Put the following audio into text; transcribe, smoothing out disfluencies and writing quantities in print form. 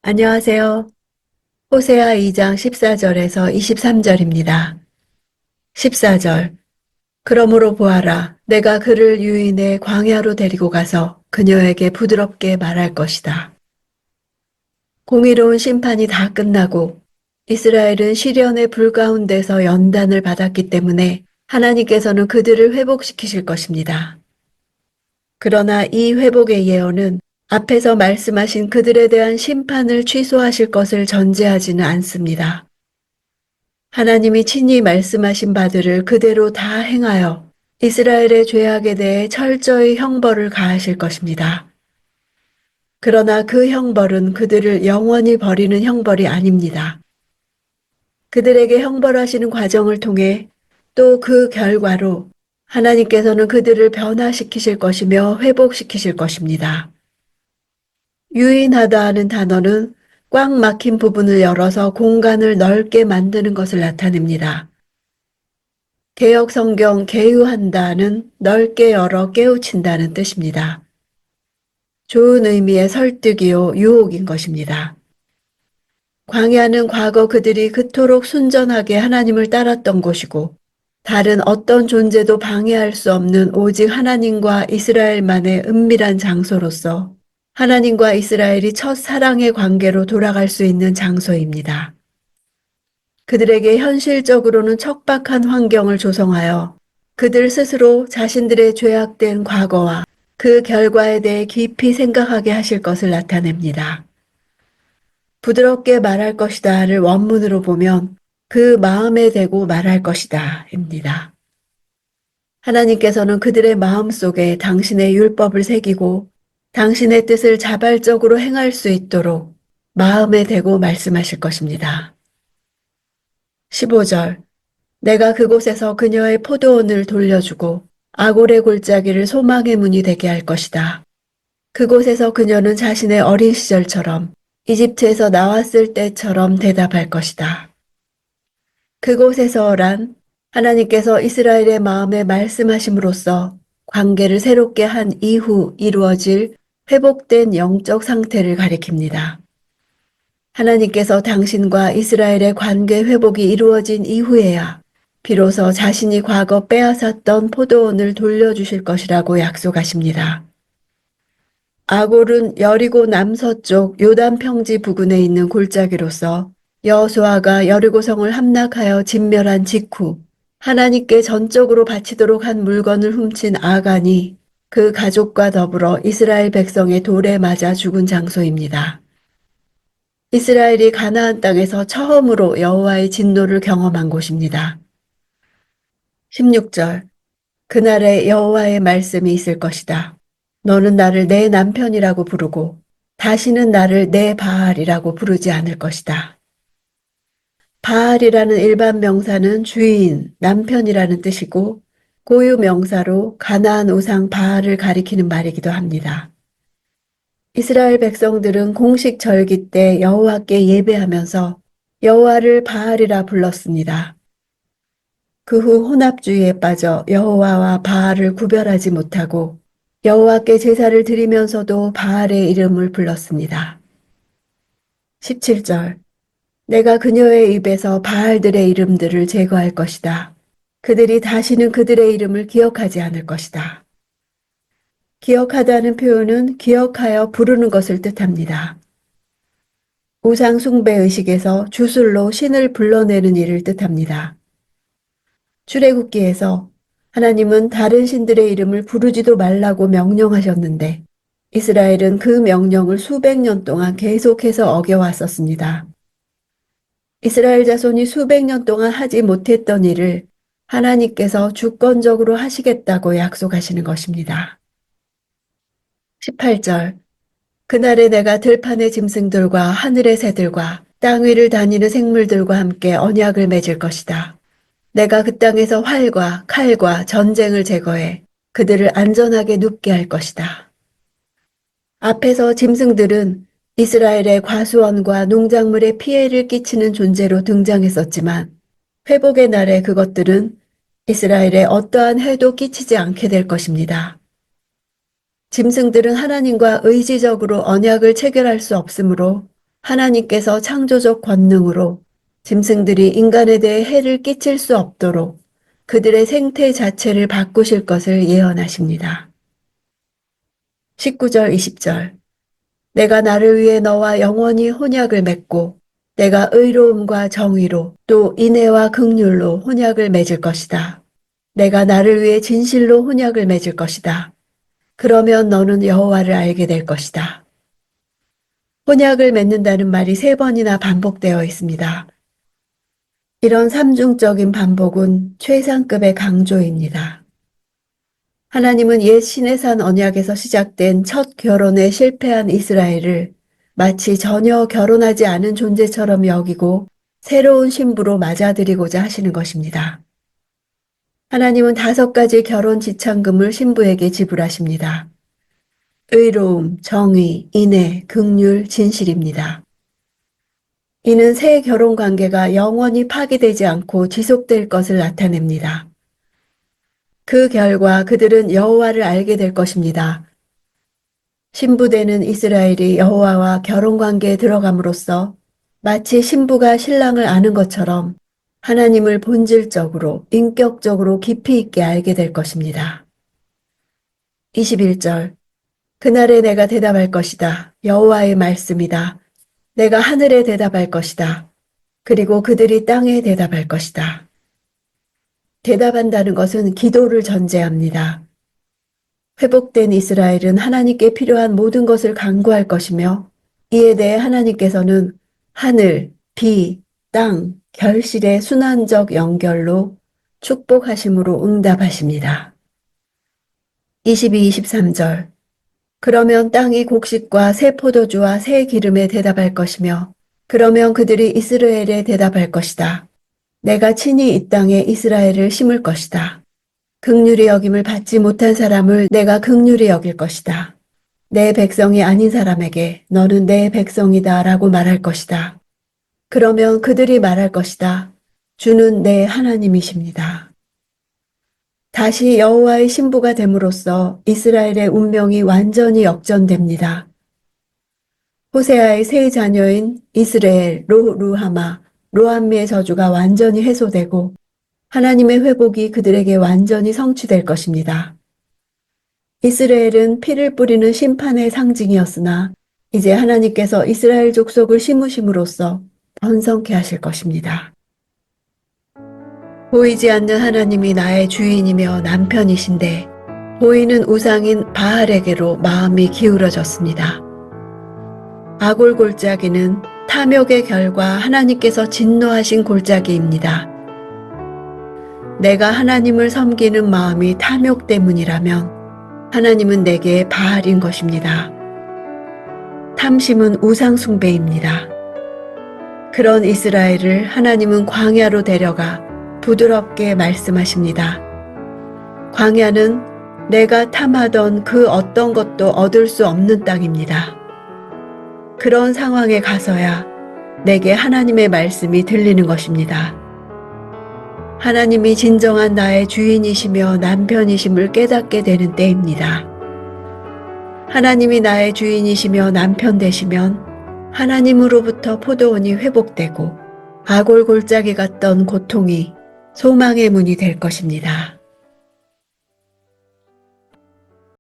안녕하세요. 호세아 2장 14절에서 23절입니다. 14절. 그러므로 보아라. 내가 그를 유인의 광야로 데리고 가서 그녀에게 부드럽게 말할 것이다. 공의로운 심판이 다 끝나고 이스라엘은 시련의 불 가운데서 연단을 받았기 때문에 하나님께서는 그들을 회복시키실 것입니다. 그러나 이 회복의 예언은 앞에서 말씀하신 그들에 대한 심판을 취소하실 것을 전제하지는 않습니다. 하나님이 친히 말씀하신 바들을 그대로 다 행하여 이스라엘의 죄악에 대해 철저히 형벌을 가하실 것입니다. 그러나 그 형벌은 그들을 영원히 버리는 형벌이 아닙니다. 그들에게 형벌하시는 과정을 통해 또 그 결과로 하나님께서는 그들을 변화시키실 것이며 회복시키실 것입니다. 유인하다 하는 단어는 꽉 막힌 부분을 열어서 공간을 넓게 만드는 것을 나타냅니다. 개역 성경 개유한다는 넓게 열어 깨우친다는 뜻입니다. 좋은 의미의 설득이요 유혹인 것입니다. 광야는 과거 그들이 그토록 순전하게 하나님을 따랐던 곳이고 다른 어떤 존재도 방해할 수 없는 오직 하나님과 이스라엘만의 은밀한 장소로서 하나님과 이스라엘이 첫 사랑의 관계로 돌아갈 수 있는 장소입니다. 그들에게 현실적으로는 척박한 환경을 조성하여 그들 스스로 자신들의 죄악된 과거와 그 결과에 대해 깊이 생각하게 하실 것을 나타냅니다. 부드럽게 말할 것이다를 원문으로 보면 그 마음에 대고 말할 것이다 입니다. 하나님께서는 그들의 마음 속에 당신의 율법을 새기고 당신의 뜻을 자발적으로 행할 수 있도록 마음에 대고 말씀하실 것입니다. 15절. 내가 그곳에서 그녀의 포도원을 돌려주고 아골의 골짜기를 소망의 문이 되게 할 것이다. 그곳에서 그녀는 자신의 어린 시절처럼 이집트에서 나왔을 때처럼 대답할 것이다. 그곳에서란 하나님께서 이스라엘의 마음에 말씀하심으로써 관계를 새롭게 한 이후 이루어질 회복된 영적 상태를 가리킵니다. 하나님께서 당신과 이스라엘의 관계 회복이 이루어진 이후에야 비로소 자신이 과거 빼앗았던 포도원을 돌려주실 것이라고 약속하십니다. 아골은 여리고 남서쪽 요단 평지 부근에 있는 골짜기로서 여호수아가 여리고성을 함락하여 진멸한 직후 하나님께 전적으로 바치도록 한 물건을 훔친 아간이 그 가족과 더불어 이스라엘 백성의 돌에 맞아 죽은 장소입니다. 이스라엘이 가나안 땅에서 처음으로 여호와의 진노를 경험한 곳입니다. 16절. 그날에 여호와의 말씀이 있을 것이다. 너는 나를 내 남편이라고 부르고 다시는 나를 내 바알이라고 부르지 않을 것이다. 바알이라는 일반 명사는 주인, 남편이라는 뜻이고 고유 명사로 가나안 우상 바알을 가리키는 말이기도 합니다. 이스라엘 백성들은 공식 절기 때 여호와께 예배하면서 여호와를 바알이라 불렀습니다. 그 후 혼합주의에 빠져 여호와와 바알을 구별하지 못하고 여호와께 제사를 드리면서도 바알의 이름을 불렀습니다. 17절. 내가 그녀의 입에서 바알들의 이름들을 제거할 것이다. 그들이 다시는 그들의 이름을 기억하지 않을 것이다. 기억하다는 표현은 기억하여 부르는 것을 뜻합니다. 우상 숭배 의식에서 주술로 신을 불러내는 일을 뜻합니다. 출애굽기에서 하나님은 다른 신들의 이름을 부르지도 말라고 명령하셨는데 이스라엘은 그 명령을 수백 년 동안 계속해서 어겨왔었습니다. 이스라엘 자손이 수백 년 동안 하지 못했던 일을 하나님께서 주권적으로 하시겠다고 약속하시는 것입니다. 18절. 그날에 내가 들판의 짐승들과 하늘의 새들과 땅 위를 다니는 생물들과 함께 언약을 맺을 것이다. 내가 그 땅에서 활과 칼과 전쟁을 제거해 그들을 안전하게 눕게 할 것이다. 앞에서 짐승들은 이스라엘의 과수원과 농작물에 피해를 끼치는 존재로 등장했었지만 회복의 날에 그것들은 이스라엘에 어떠한 해도 끼치지 않게 될 것입니다. 짐승들은 하나님과 의지적으로 언약을 체결할 수 없으므로 하나님께서 창조적 권능으로 짐승들이 인간에 대해 해를 끼칠 수 없도록 그들의 생태 자체를 바꾸실 것을 예언하십니다. 19절 20절 내가 나를 위해 너와 영원히 혼약을 맺고 내가 의로움과 정의로 또 인애와 긍휼로 혼약을 맺을 것이다. 내가 나를 위해 진실로 혼약을 맺을 것이다. 그러면 너는 여호와를 알게 될 것이다. 혼약을 맺는다는 말이 3번이나 반복되어 있습니다. 이런 삼중적인 반복은 최상급의 강조입니다. 하나님은 옛 시내산 언약에서 시작된 첫 결혼에 실패한 이스라엘을 마치 전혀 결혼하지 않은 존재처럼 여기고 새로운 신부로 맞아들이고자 하시는 것입니다. 하나님은 5가지 결혼 지참금을 신부에게 지불하십니다. 의로움, 정의, 인애, 긍휼, 진실입니다. 이는 새 결혼 관계가 영원히 파기되지 않고 지속될 것을 나타냅니다. 그 결과 그들은 여호와를 알게 될 것입니다. 신부되는 이스라엘이 여호와와 결혼 관계에 들어감으로써 마치 신부가 신랑을 아는 것처럼 하나님을 본질적으로, 인격적으로 깊이 있게 알게 될 것입니다. 21절 그날에 내가 대답할 것이다. 여호와의 말씀이다. 내가 하늘에 대답할 것이다. 그리고 그들이 땅에 대답할 것이다. 대답한다는 것은 기도를 전제합니다. 회복된 이스라엘은 하나님께 필요한 모든 것을 간구할 것이며 이에 대해 하나님께서는 하늘, 비, 땅, 결실의 순환적 연결로 축복하심으로 응답하십니다. 22, 23절 그러면 땅이 곡식과 새 포도주와 새 기름에 대답할 것이며 그러면 그들이 이스라엘에 대답할 것이다. 내가 친히 이 땅에 이스라엘을 심을 것이다. 긍휼히 여김을 받지 못한 사람을 내가 긍휼히 여길 것이다. 내 백성이 아닌 사람에게 너는 내 백성이다 라고 말할 것이다. 그러면 그들이 말할 것이다. 주는 내 하나님이십니다. 다시 여호와의 신부가 됨으로써 이스라엘의 운명이 완전히 역전됩니다. 호세아의 세 자녀인 이스라엘, 루하마, 로암미의 저주가 완전히 해소되고 하나님의 회복이 그들에게 완전히 성취될 것입니다. 이스라엘은 피를 뿌리는 심판의 상징이었으나 이제 하나님께서 이스라엘 족속을 심으심으로써 번성케 하실 것입니다. 보이지 않는 하나님이 나의 주인이며 남편이신데 보이는 우상인 바알에게로 마음이 기울어졌습니다. 아골 골짜기는 탐욕의 결과 하나님께서 진노하신 골짜기입니다. 내가 하나님을 섬기는 마음이 탐욕 때문이라면 하나님은 내게 바알인 것입니다. 탐심은 우상 숭배입니다. 그런 이스라엘을 하나님은 광야로 데려가 부드럽게 말씀하십니다. 광야는 내가 탐하던 그 어떤 것도 얻을 수 없는 땅입니다. 그런 상황에 가서야 내게 하나님의 말씀이 들리는 것입니다. 하나님이 진정한 나의 주인이시며 남편이심을 깨닫게 되는 때입니다. 하나님이 나의 주인이시며 남편 되시면 하나님으로부터 포도원이 회복되고 아골 골짜기 같던 고통이 소망의 문이 될 것입니다.